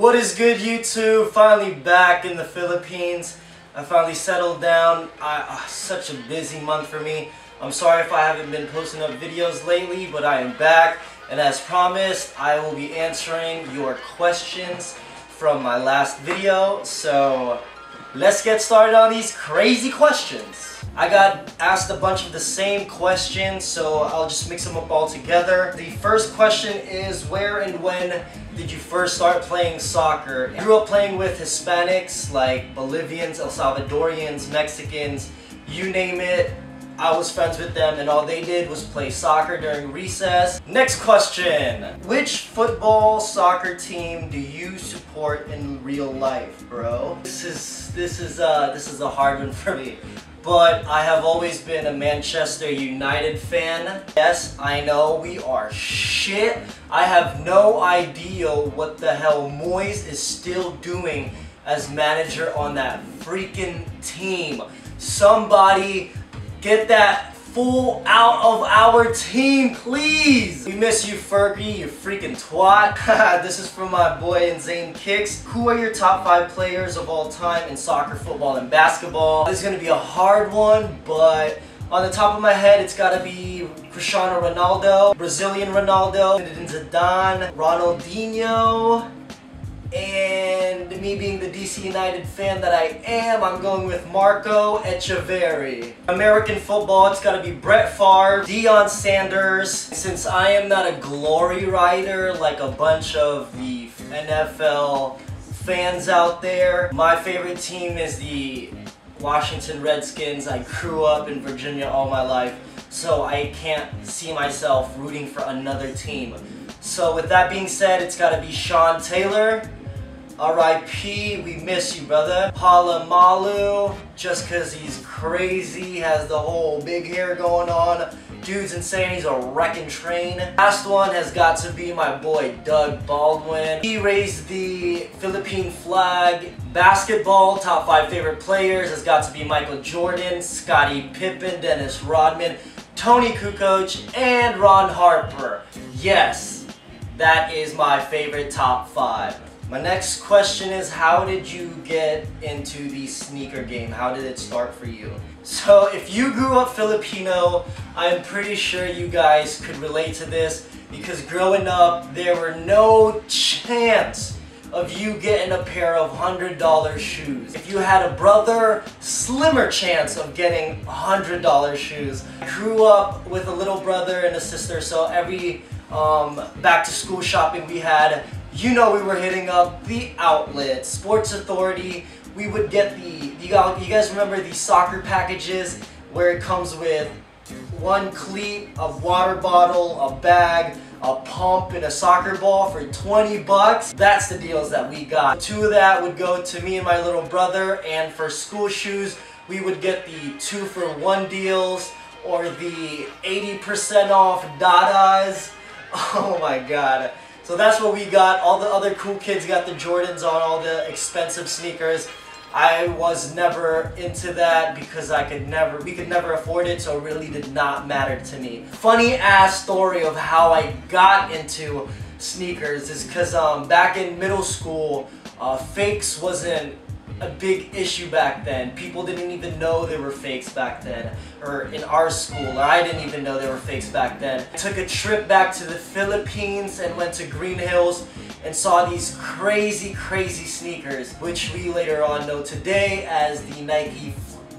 What is good, YouTube? Finally back in the Philippines. I finally settled down. Such a busy month for me. I'm sorry if I haven't been posting up videos lately, but I am back. And as promised, I will be answering your questions from my last video. So let's get started on these crazy questions. I got asked a bunch of the same questions, so I'll just mix them up all together. The first question is, where and when did you first start playing soccer? I grew up playing with Hispanics like Bolivians, El Salvadorians, Mexicans, you name it. I was friends with them and all they did was play soccer during recess. Next question. Which football soccer team do you support in real life, bro? This is a hard one for me. But I have always been a Manchester United fan. Yes, I know we are shit. I have no idea what the hell Moyes is still doing as manager on that freaking team. Somebody get that fool out of our team, please! We miss you, Fergie, you freaking twat. This is from my boy Insane Kicks. Who are your top 5 players of all time in soccer, football, and basketball? This is gonna be a hard one, but on the top of my head, it's gotta be Cristiano Ronaldo, Brazilian Ronaldo, Zidane, Ronaldinho, and me being the DC United fan that I am, I'm going with Marco Echeverri. American football, it's gotta be Brett Favre, Deion Sanders. Since I am not a glory rider like a bunch of the NFL fans out there, my favorite team is the Washington Redskins. I grew up in Virginia all my life, so I can't see myself rooting for another team. So with that being said, it's gotta be Sean Taylor. R.I.P. We miss you, brother. Palamalu, just cause he's crazy, has the whole big hair going on. Dude's insane, he's a wrecking train. Last one has got to be my boy Doug Baldwin. He raised the Philippine flag. Basketball, top 5 favorite players has got to be Michael Jordan, Scottie Pippen, Dennis Rodman, Tony Kukoc, and Ron Harper. Yes, that is my favorite top 5. My next question is, how did you get into the sneaker game? How did it start for you? So if you grew up Filipino, I'm pretty sure you guys could relate to this, because growing up, there were no chance of you getting a pair of $100 shoes. If you had a brother, slimmer chance of getting $100 shoes. I grew up with a little brother and a sister, so every back to school shopping we had, you know, we were hitting up the outlet, Sports Authority. We would get you guys remember the soccer packages where it comes with one cleat, a water bottle, a bag, a pump, and a soccer ball for 20 bucks. That's the deals that we got. 2 of that would go to me and my little brother, and for school shoes, we would get the 2-for-1 deals or the 80% off Dadas. Oh my god. So that's what we got. All the other cool kids got the Jordans on, all the expensive sneakers. I was never into that because we could never afford it, so it really did not matter to me. Funny ass story of how I got into sneakers is because back in middle school, fakes wasn't a big issue back then. People didn't even know they were fakes back then, or in our school, I didn't even know they were fakes back then. I took a trip back to the Philippines and went to Green Hills and saw these crazy sneakers, which we later on know today as the Nike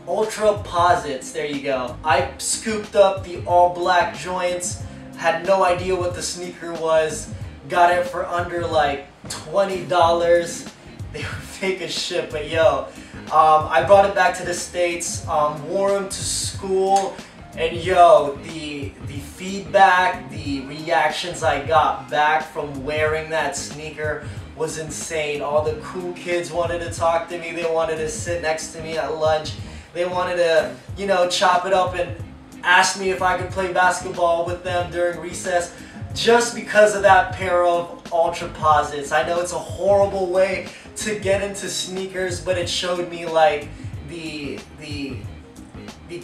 Ultra Posits. There you go. I scooped up the all black joints, had no idea what the sneaker was, got it for under like $20. They were fake as shit, but yo, I brought it back to the States, wore them to school, and yo, the feedback, the reactions I got back from wearing that sneaker was insane. All the cool kids wanted to talk to me, they wanted to sit next to me at lunch, they wanted to, you know, chop it up and ask me if I could play basketball with them during recess, just because of that pair of Ultra Posits. I know it's a horrible way to get into sneakers, but it showed me like the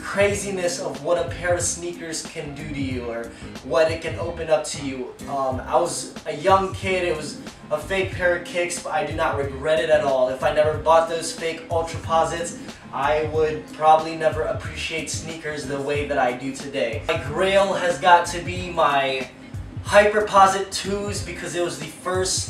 craziness of what a pair of sneakers can do to you, or what it can open up to you. I was a young kid, it was a fake pair of kicks, but I do not regret it at all. If I never bought those fake Ultraposits, I would probably never appreciate sneakers the way that I do today. My grail has got to be my Hyperposit 2s because it was the first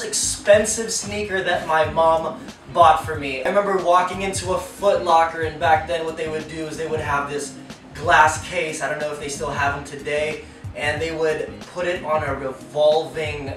expensive sneaker that my mom bought for me. I remember walking into a Foot Locker, and back then what they would do is they would have this glass case, I don't know if they still have them today, and they would put it on a revolving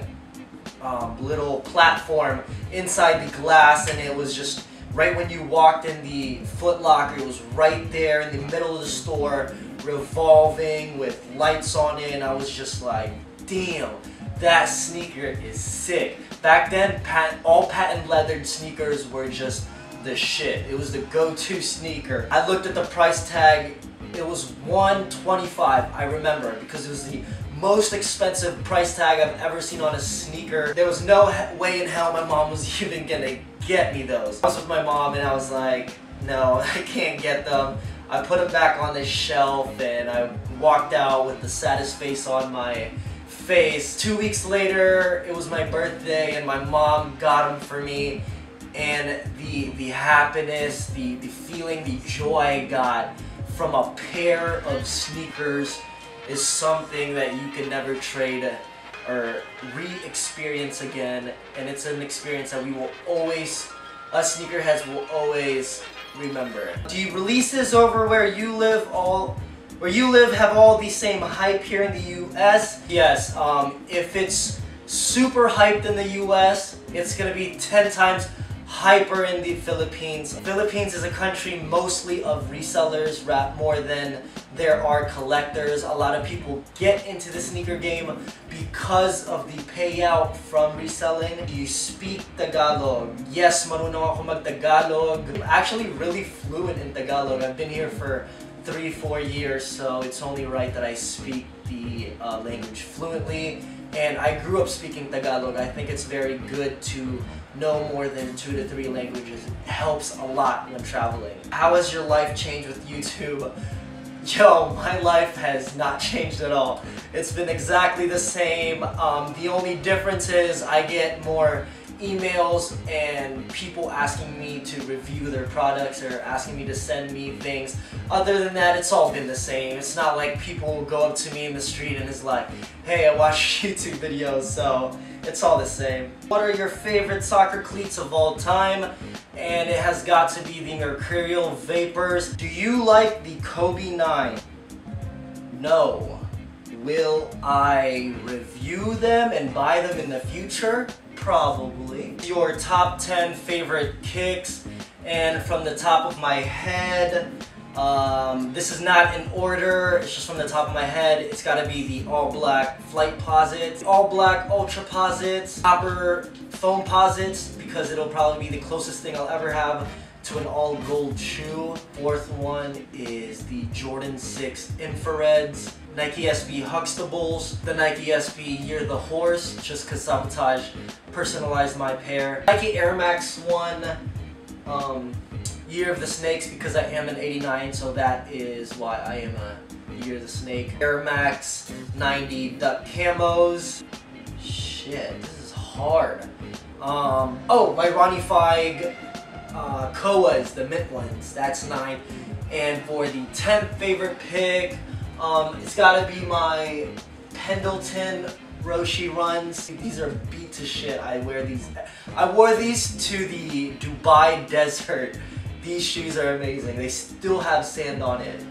little platform inside the glass, and it was just right when you walked in the Foot Locker, it was right there in the middle of the store, revolving with lights on it, and I was just like, damn, that sneaker is sick. Back then, all patent leathered sneakers were just the shit. It was the go-to sneaker. I looked at the price tag, it was $125, I remember, because it was the most expensive price tag I've ever seen on a sneaker. There was no way in hell my mom was even gonna get me those. I was with my mom and I was like, no, I can't get them. I put them back on the shelf and I walked out with the saddest face on my face. 2 weeks later, it was my birthday and my mom got them for me, and the happiness, the feeling, the joy I got from a pair of sneakers is something that you can never trade or re-experience again, and it's an experience that we will always, us sneakerheads will always remember. Do releases over where you live have all the same hype here in the US? Yes, if it's super hyped in the US, it's gonna be 10 times hyper in the Philippines. Philippines is a country mostly of resellers, more than there are collectors. A lot of people get into the sneaker game because of the payout from reselling. Do you speak Tagalog? Yes, marunong ako mag-Tagalog. I'm actually really fluent in Tagalog. I've been here for 3-4 years, so it's only right that I speak the language fluently. And I grew up speaking Tagalog. I think it's very good to know more than 2 to 3 languages. It helps a lot when traveling. How has your life changed with YouTube? Yo, my life has not changed at all. It's been exactly the same. The only difference is I get more emails and people asking me to review their products or asking me to send me things. Other than that, it's all been the same. It's not like people will go up to me in the street and is like, hey, I watch YouTube videos, so it's all the same. What are your favorite soccer cleats of all time? And it has got to be the Mercurial Vapors. Do you like the Kobe 9? No. Will I review them and buy them in the future? Probably. Your top 10 favorite kicks, and from the top of my head, this is not in order, it's just from the top of my head, it's gotta be the all black Flight Posits, all black Ultraposits, copper foam posits, because it'll probably be the closest thing I'll ever have to an all gold shoe. Fourth one is the Jordan 6 Infrareds, Nike SB Huxtables, the Nike SB Year the Horse, just cause Sabotage personalized my pair. Nike Air Max 1 Year of the Snakes, because I am an 89, so that is why I am a Year of the Snake. Air Max 90 Duck Camos. Shit, this is hard. Oh, my Ronnie Feig Koas, the mint ones, that's 9. And for the 10th favorite pick, it's gotta be my Pendleton Roshi Runs. These are beat to shit. I wore these to the Dubai desert. These shoes are amazing. They still have sand on it.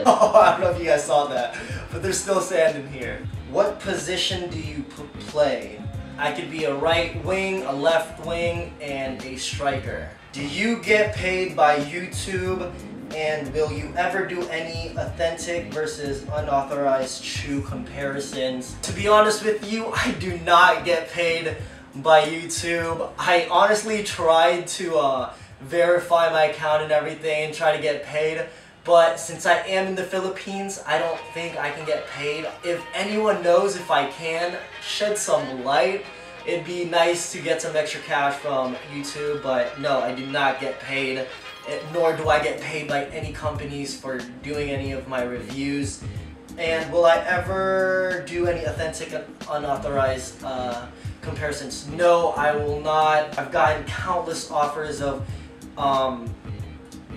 Oh, I don't know if you guys saw that, but there's still sand in here. What position do you play? I could be a right wing, a left wing, and a striker. Do you get paid by YouTube? And will you ever do any authentic versus unauthorized shoe comparisons? To be honest with you, I do not get paid by YouTube. I honestly tried to verify my account and everything and try to get paid, but since I am in the Philippines, I don't think I can get paid. If anyone knows if I can, shed some light. It'd be nice to get some extra cash from YouTube, but no, I do not get paid. Nor do I get paid by any companies for doing any of my reviews. And will I ever do any authentic and unauthorized comparisons? No, I will not. I've gotten countless offers of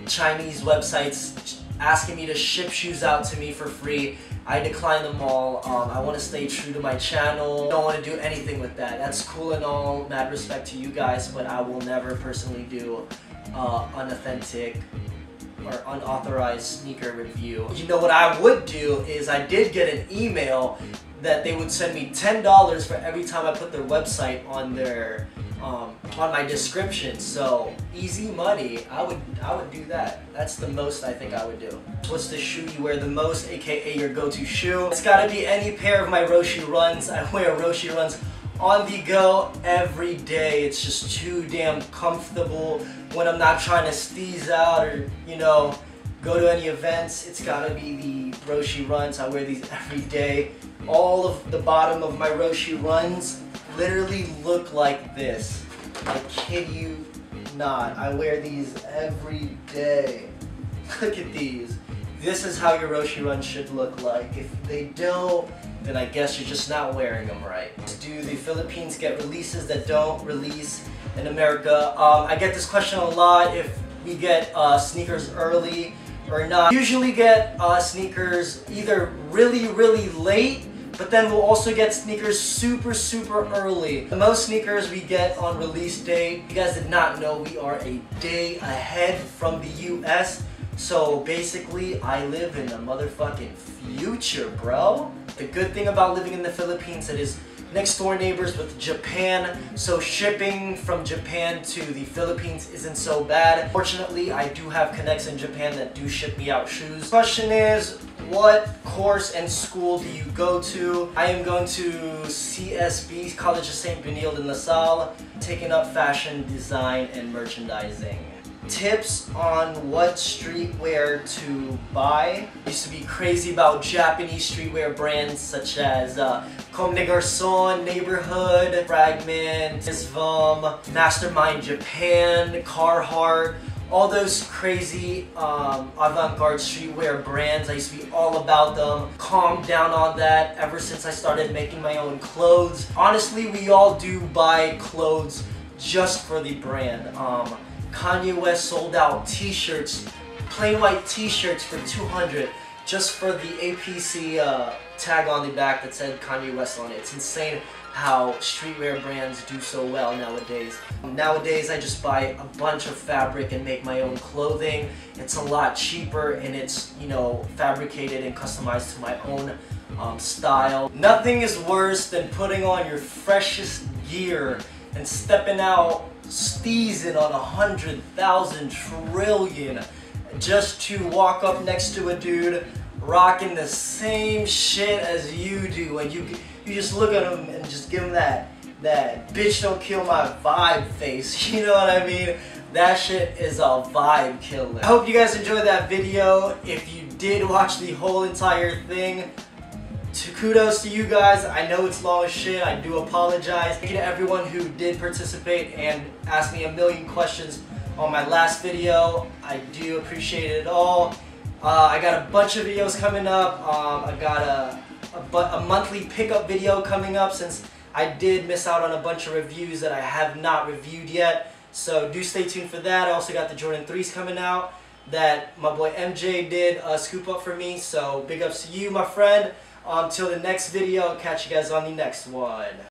Chinese websites asking me to ship shoes out to me for free. I decline them all. I want to stay true to my channel. Don't want to do anything with that. That's cool and all, mad respect to you guys, but I will never personally do unauthentic or unauthorized sneaker review. You know what I would do is I did get an email that they would send me $10 for every time I put their website on their on my description. So easy money. I would do that. That's the most I think I would do. What's the shoe you wear the most, aka your go-to shoe? It's gotta be any pair of my Roshe Runs. I wear Roshe Runs on the go every day. It's just too damn comfortable when I'm not trying to steeze out or, you know, go to any events. It's gotta be the Roshe Runs. I wear these every day. All of the bottom of my Roshe Runs literally look like this. I kid you not. I wear these every day. Look at these. This is how your Roshe Run should look like. If they don't, then I guess you're just not wearing them right. Do the Philippines get releases that don't release in America? I get this question a lot, if we get sneakers early or not. We usually get sneakers either really late, but then we'll also get sneakers super early. The most sneakers we get on release date, you guys did not know we are a day ahead from the US. So basically, I live in the motherfucking future, bro. The good thing about living in the Philippines, it is next door neighbors with Japan, so shipping from Japan to the Philippines isn't so bad. Fortunately, I do have connects in Japan that do ship me out shoes. Question is, what course and school do you go to? I am going to CSB, College of St. Benilde in LaSalle, taking up fashion design and merchandising. Tips on what streetwear to buy. I used to be crazy about Japanese streetwear brands such as Comme des Garçons, Neighborhood, Fragment, Isvam, Mastermind Japan, Carhartt, all those crazy avant-garde streetwear brands. I used to be all about them. Calmed down on that ever since I started making my own clothes. Honestly, we all do buy clothes just for the brand. Kanye West sold out t-shirts, plain white t-shirts for $200 just for the APC tag on the back that said Kanye West on it. It's insane how streetwear brands do so well nowadays. Nowadays I just buy a bunch of fabric and make my own clothing. It's a lot cheaper and it's, you know, fabricated and customized to my own style. Nothing is worse than putting on your freshest gear and stepping out steezing on 100,000 trillion just to walk up next to a dude rocking the same shit as you do, and you just look at him and just give him that bitch don't kill my vibe face, you know what I mean? That shit is a vibe killer. I hope you guys enjoyed that video. If you did watch the whole entire thing, kudos to you guys. I know it's long as shit. I do apologize. Thank you to everyone who did participate and asked me a million questions on my last video. I do appreciate it all. I got a bunch of videos coming up. I got a monthly pickup video coming up since I did miss out on a bunch of reviews that I have not reviewed yet. So do stay tuned for that. I also got the Jordan 3s coming out that my boy MJ did scoop up for me. So big ups to you, my friend. Till the next video, I'll catch you guys on the next one.